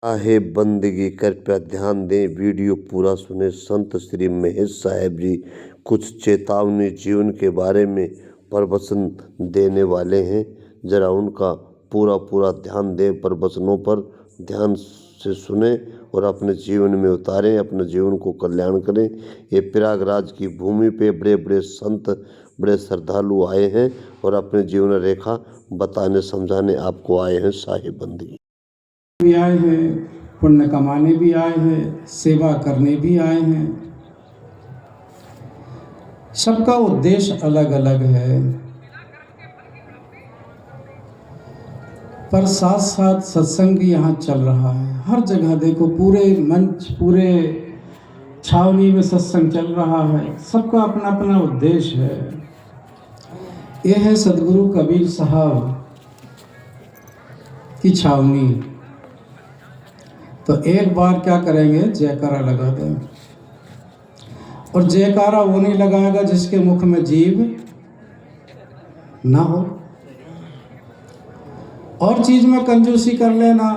आहे बंदगी कृपया ध्यान दें, वीडियो पूरा सुने। संत श्री महेश साहब जी कुछ चेतावनी जीवन के बारे में प्रवचन देने वाले हैं। जरा उनका पूरा ध्यान दें, प्रवचनों पर ध्यान से सुने और अपने जीवन में उतारें, अपने जीवन को कल्याण करें। ये प्रयागराज की भूमि पे बड़े बड़े संत, बड़े श्रद्धालु आए हैं और अपने जीवन रेखा बताने समझाने आपको आए हैं। साहिब बंदगी भी आए हैं, पुण्य कमाने भी आए हैं, सेवा करने भी आए हैं। सबका उद्देश्य अलग अलग है, पर साथ साथ सत्संग भी यहाँ चल रहा है। हर जगह देखो, पूरे मंच, पूरे छावनी में सत्संग चल रहा है। सबका अपना अपना उद्देश्य है। यह है सदगुरु कबीर साहब की छावनी। तो एक बार क्या करेंगे, जयकारा लगा दें। और जयकारा वो नहीं लगाएगा जिसके मुख में जीभ ना हो। और चीज में कंजूसी कर लेना,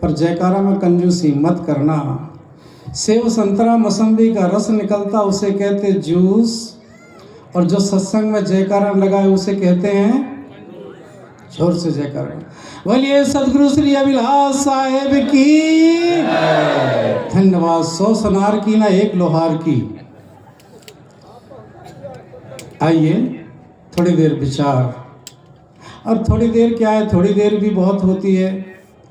पर जयकारा में कंजूसी मत करना। सेव संतरा मौसम्बी का रस निकलता उसे कहते जूस, और जो सत्संग में जयकारा लगाए उसे कहते हैं, जोर से जयकारा बोलिए सदगुरु श्री अभिलाष साहेब की। धन्यवाद। 100 सोनार की ना, 1 लोहार की। आइए थोड़ी देर विचार। और थोड़ी देर क्या है, थोड़ी देर भी बहुत होती है।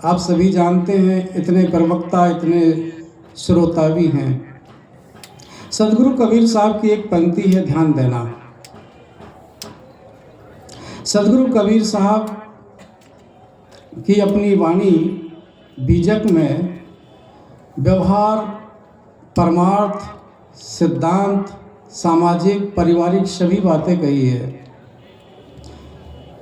आप सभी जानते हैं, इतने प्रवक्ता, इतने श्रोता भी हैं। सदगुरु कबीर साहब की एक पंक्ति है, ध्यान देना। सदगुरु कबीर साहब की अपनी वाणी बीजक में व्यवहार, परमार्थ, सिद्धांत, सामाजिक, पारिवारिक सभी बातें कही है।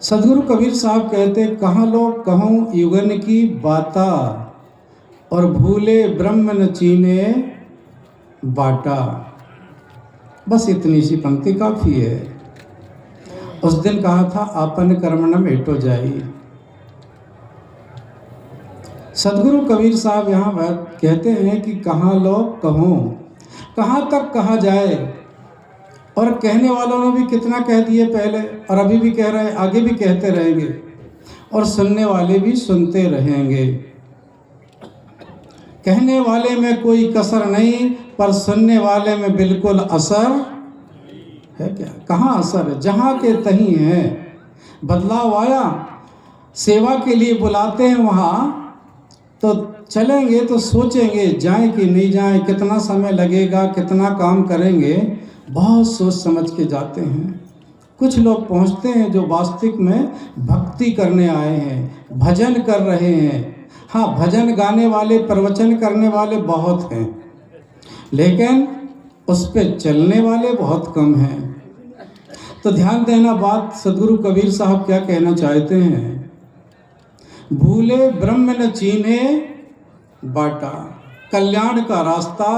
सदगुरु कबीर साहब कहते, कहाँ लोग कहूँ युगन की बाता, और भूले ब्रह्म न चीने बाटा। बस इतनी सी पंक्ति काफ़ी है। उस दिन कहा था, आपन कर्म न मेटो जाई। सदगुरु कबीर साहब यहाँ कहते हैं कि कहाँ लोग कहूँ, कहाँ तक कहा जाए। और कहने वालों ने भी कितना कह दिए पहले, और अभी भी कह रहे हैं, आगे भी कहते रहेंगे। और सुनने वाले भी सुनते रहेंगे। कहने वाले में कोई कसर नहीं, पर सुनने वाले में बिल्कुल असर है। क्या कहाँ असर है, जहाँ के तहीं है। बदलाव आया, सेवा के लिए बुलाते हैं वहाँ, तो चलेंगे तो सोचेंगे जाएं कि नहीं जाएं, कितना समय लगेगा, कितना काम करेंगे, बहुत सोच समझ के जाते हैं। कुछ लोग पहुंचते हैं जो वास्तविक में भक्ति करने आए हैं, भजन कर रहे हैं। हाँ, भजन गाने वाले, प्रवचन करने वाले बहुत हैं, लेकिन उस पर चलने वाले बहुत कम हैं। तो ध्यान देना बात, सदगुरु कबीर साहब क्या कहना चाहते हैं। भूले ब्रह्म न चीने बाटा, कल्याण का रास्ता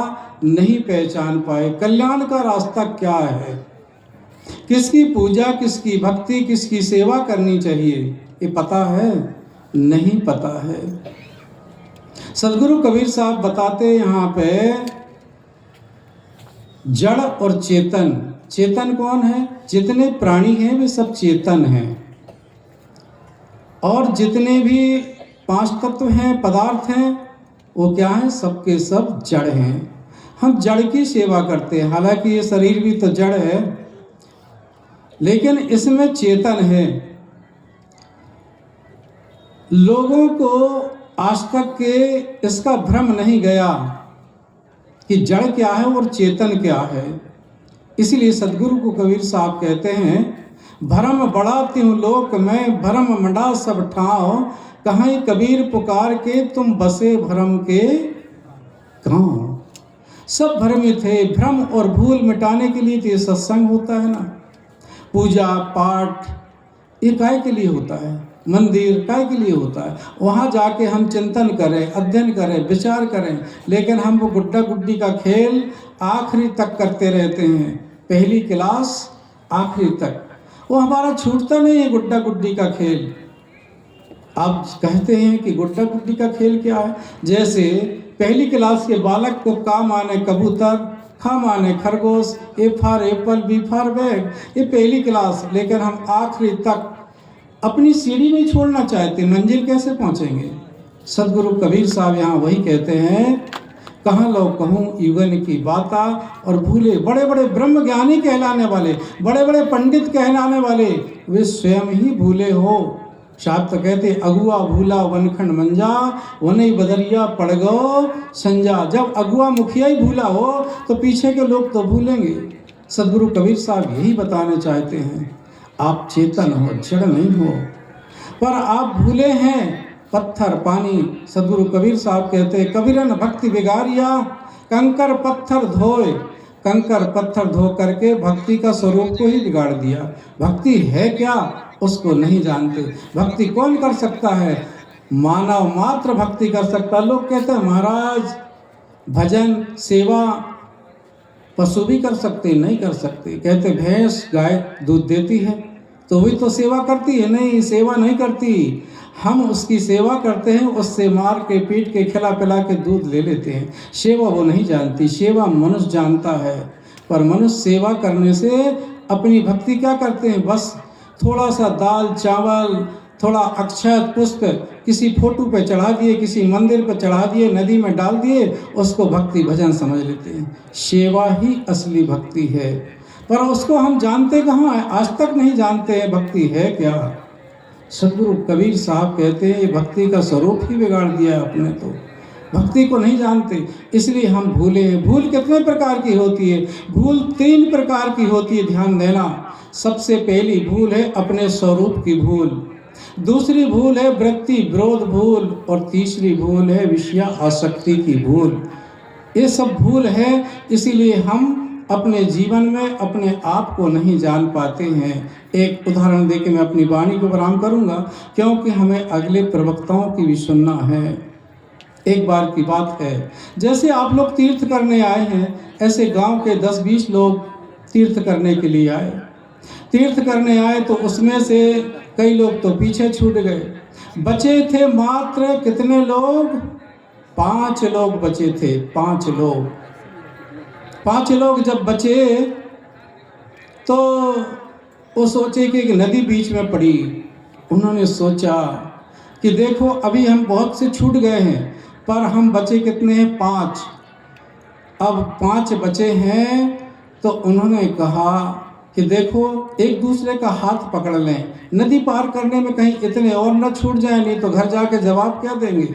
नहीं पहचान पाए। कल्याण का रास्ता क्या है, किसकी पूजा, किसकी भक्ति, किसकी सेवा करनी चाहिए, ये पता है? नहीं पता है। सदगुरु कबीर साहब बताते यहाँ पे, जड़ और चेतन। चेतन कौन है? जितने प्राणी हैं वे सब चेतन हैं, और जितने भी 5 तत्व हैं, पदार्थ हैं, वो क्या हैं? सबके सब जड़ हैं। हम जड़ की सेवा करते हैं, हालांकि ये शरीर भी तो जड़ है, लेकिन इसमें चेतन है। लोगों को आज तक के इसका भ्रम नहीं गया कि जड़ क्या है और चेतन क्या है। इसलिए सदगुरु को कबीर साहब कहते हैं, भरम बड़ा त्यों लोक में, भरम मंडा सब ठाव, कहीं कबीर पुकार के तुम बसे भरम के गाँव। सब भ्रमित है। भ्रम और भूल मिटाने के लिए तो ये सत्संग होता है ना। पूजा पाठ ये काय के लिए होता है, मंदिर काय के लिए होता है। वहाँ जाके हम चिंतन करें, अध्ययन करें, विचार करें, लेकिन हम वो गुड्डा गुड्डी का खेल आखिरी तक करते रहते हैं। पहली क्लास आखिरी तक वो हमारा छूटता नहीं है, गुड्डा गुड्डी का खेल। आप कहते हैं कि गुड्डा गुड्डी का खेल क्या है। जैसे पहली क्लास के बालक को का माने कबूतर, खा माने खरगोश, A for apple, B for bag, ये पहली क्लास। लेकिन हम आखिरी तक अपनी सीढ़ी नहीं छोड़ना चाहते, मंजिल कैसे पहुंचेंगे। सदगुरु कबीर साहब यहाँ वही कहते हैं, कहाँ लो कहूँ युगन की बाता, और भूले बड़े बड़े ब्रह्म ज्ञानी कहलाने वाले, बड़े बड़े पंडित कहलाने वाले, वे स्वयं ही भूले हो। साहब तो कहते अगुआ भूला वनखंड मंजा, वनई बदरिया पड़ गो संजा। जब अगुआ मुखिया ही भूला हो तो पीछे के लोग तो भूलेंगे। सदगुरु कबीर साहब यही बताने चाहते हैं, आप चेतन हो, जड़ नहीं हो, पर आप भूले हैं पत्थर पानी। सदगुरु कबीर साहब कहते हैं, कबीरन भक्ति बिगाड़िया, कंकर पत्थर धोए। कंकर पत्थर धो करके भक्ति का स्वरूप को ही बिगाड़ दिया। भक्ति है क्या उसको नहीं जानते। भक्ति कौन कर सकता है? मानव मात्र भक्ति कर सकता। लोग कहते हैं महाराज भजन सेवा पशु भी कर सकते, नहीं कर सकते। कहते भैंस गाय दूध देती है तो वही तो सेवा करती है, नहीं सेवा नहीं करती। हम उसकी सेवा करते हैं, उससे मार के पीट के खिला पिला के दूध ले लेते हैं। सेवा वो नहीं जानती, सेवा मनुष्य जानता है। पर मनुष्य सेवा करने से अपनी भक्ति क्या करते हैं, बस थोड़ा सा दाल चावल, थोड़ा अक्षत पुष्प किसी फोटो पे चढ़ा दिए, किसी मंदिर पे चढ़ा दिए, नदी में डाल दिए, उसको भक्ति भजन समझ लेते हैं। सेवा ही असली भक्ति है, पर उसको हम जानते कहाँ हैं, आज तक नहीं जानते हैं भक्ति है क्या। सदगुरु कबीर साहब कहते हैं ये भक्ति का स्वरूप ही बिगाड़ दिया आपने, तो भक्ति को नहीं जानते, इसलिए हम भूले हैं। भूल कितने प्रकार की होती है? भूल 3 प्रकार की होती है, ध्यान देना। सबसे पहली भूल है अपने स्वरूप की भूल, दूसरी भूल है वृत्ति विरोध भूल, और तीसरी भूल है विषय आसक्ति की भूल। ये सब भूल है, इसीलिए हम अपने जीवन में अपने आप को नहीं जान पाते हैं। एक उदाहरण देके मैं अपनी वाणी को विराम करूंगा, क्योंकि हमें अगले प्रवक्ताओं की भी सुनना है। एक बार की बात है, जैसे आप लोग तीर्थ करने आए हैं, ऐसे गांव के 10-20 लोग तीर्थ करने के लिए आए। तीर्थ करने आए तो उसमें से कई लोग तो पीछे छूट गए। बचे थे मात्र कितने लोग? 5 लोग बचे थे, 5 लोग। 5 लोग जब बचे तो वो सोचे कि एक नदी बीच में पड़ी। उन्होंने सोचा कि देखो अभी हम बहुत से छूट गए हैं, पर हम बचे कितने हैं? 5। अब 5 बचे हैं, तो उन्होंने कहा कि देखो एक दूसरे का हाथ पकड़ लें, नदी पार करने में कहीं इतने और न छूट जाए, नहीं तो घर जाके जवाब क्या देंगे।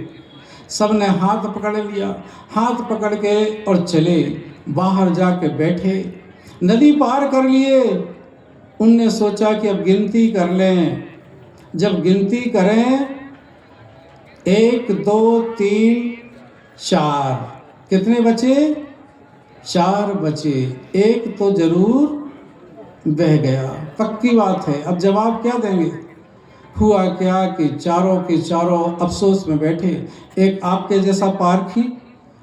सब ने हाथ पकड़ लिया, हाथ पकड़ के और चले, बाहर जाके बैठे, नदी पार कर लिए। उनने सोचा कि अब गिनती कर लें। जब गिनती करें 1 2 3 4, कितने बचे? 4 बचे। एक तो जरूर बह गया, पक्की बात है। अब जवाब क्या देंगे? हुआ क्या कि चारों के चारों अफसोस में बैठे। एक आपके जैसा पारखी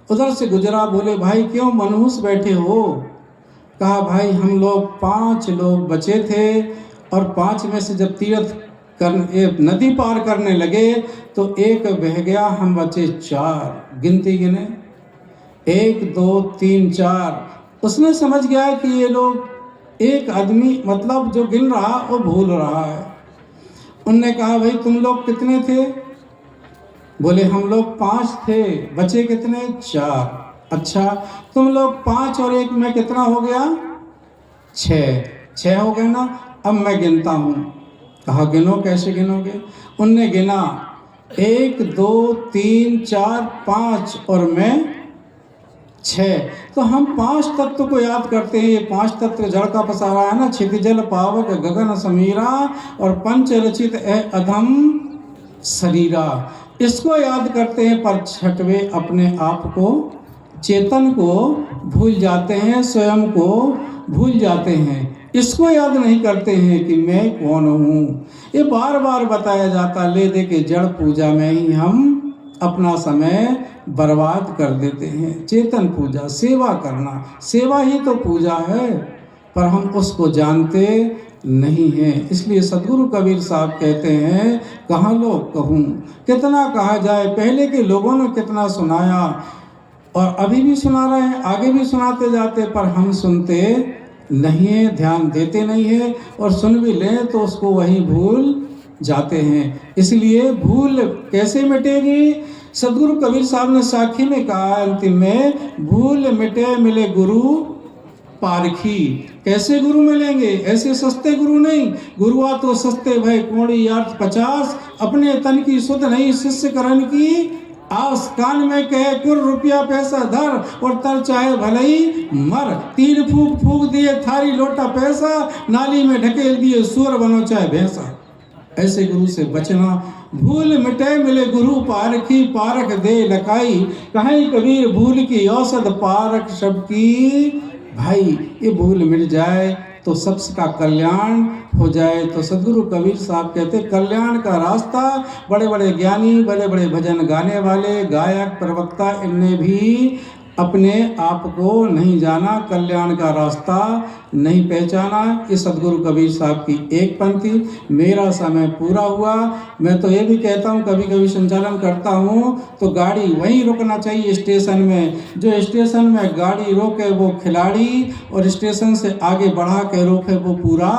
उधर से गुजरा, बोले भाई क्यों मनहूस बैठे हो? कहा भाई हम लोग 5 लोग बचे थे, और 5 में से जब तीर्थ नदी पार करने लगे तो एक बह गया, हम बचे 4। गिनती गिने 1 2 3 4। उसने समझ गया कि ये लोग, एक आदमी मतलब जो गिन रहा वो भूल रहा है। उनने कहा भाई तुम लोग कितने थे? बोले हम लोग 5 थे, बचे कितने? 4। अच्छा तुम लोग 5 और 1 में कितना हो गया? 6 हो गए ना। अब मैं गिनता हूँ। कहा गिनो। कैसे गिनोगे? उनने गिना 1 2 3 4 5 और मैं 6। तो हम 5 तत्व को याद करते हैं। ये 5 तत्व जड़ का पसारा है ना, क्षितिजल पावक गगन समीरा, और पंच रचित है अधम शरीरा, इसको याद करते हैं। पर 6वें अपने आप को, चेतन को भूल जाते हैं, स्वयं को भूल जाते हैं। इसको याद नहीं करते हैं कि मैं कौन हूँ। ये बार बार बताया जाता, ले दे के जड़ पूजा में ही हम अपना समय बर्बाद कर देते हैं। चेतन पूजा, सेवा करना, सेवा ही तो पूजा है, पर हम उसको जानते नहीं है। इसलिए सदगुरु कबीर साहब कहते हैं, कहाँ लोग कहूँ, कितना कहा जाए, पहले के लोगों ने कितना सुनाया और अभी भी सुना रहे हैं, आगे भी सुनाते जाते, पर हम सुनते नहीं है, ध्यान देते नहीं है, और सुन भी लें तो उसको वहीं भूल जाते हैं। इसलिए भूल कैसे मिटेगी? सदगुरु कबीर साहब ने साखी में कहा अंतिम में, भूल मिटे मिले गुरु पारखी। कैसे गुरु मिलेंगे? ऐसे सस्ते गुरु नहीं। गुरुआ तो सस्ते भाई कोड़ी 850, अपने तन की सुध नहीं शिष्य करण की आस। कान में कहे कुर रुपया पैसा धर और तर चाहे भले ही मर। 3 फूक फूक दिए थारी लोटा पैसा, नाली में ढकेल दिए सुअर बनो चाहे भैंसा। ऐसे गुरु से बचना। भूल मिटे मिले गुरु पारखी, पारख दे लकाई। कहीं कबीर भूल की औसत पारख सबकी। भाई ये भूल मिट जाए तो सबका कल्याण हो जाए। तो सदगुरु कबीर साहब कहते, कल्याण का रास्ता बड़े बड़े ज्ञानी, बड़े बड़े भजन गाने वाले, गायक, प्रवक्ता, इनने भी अपने आप को नहीं जाना, कल्याण का रास्ता नहीं पहचाना। ये सदगुरु कबीर साहब की एक पंक्ति। मेरा समय पूरा हुआ। मैं तो ये भी कहता हूँ, कभी कभी संचालन करता हूँ तो गाड़ी वहीं रुकना चाहिए स्टेशन में। जो स्टेशन में गाड़ी रोके वो खिलाड़ी, और स्टेशन से आगे बढ़ा के रोके वो पूरा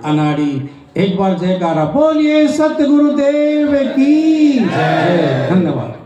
अनाड़ी। एक बार जयकारा बोलिए सतगुरुदेव की जय। धन्यवाद।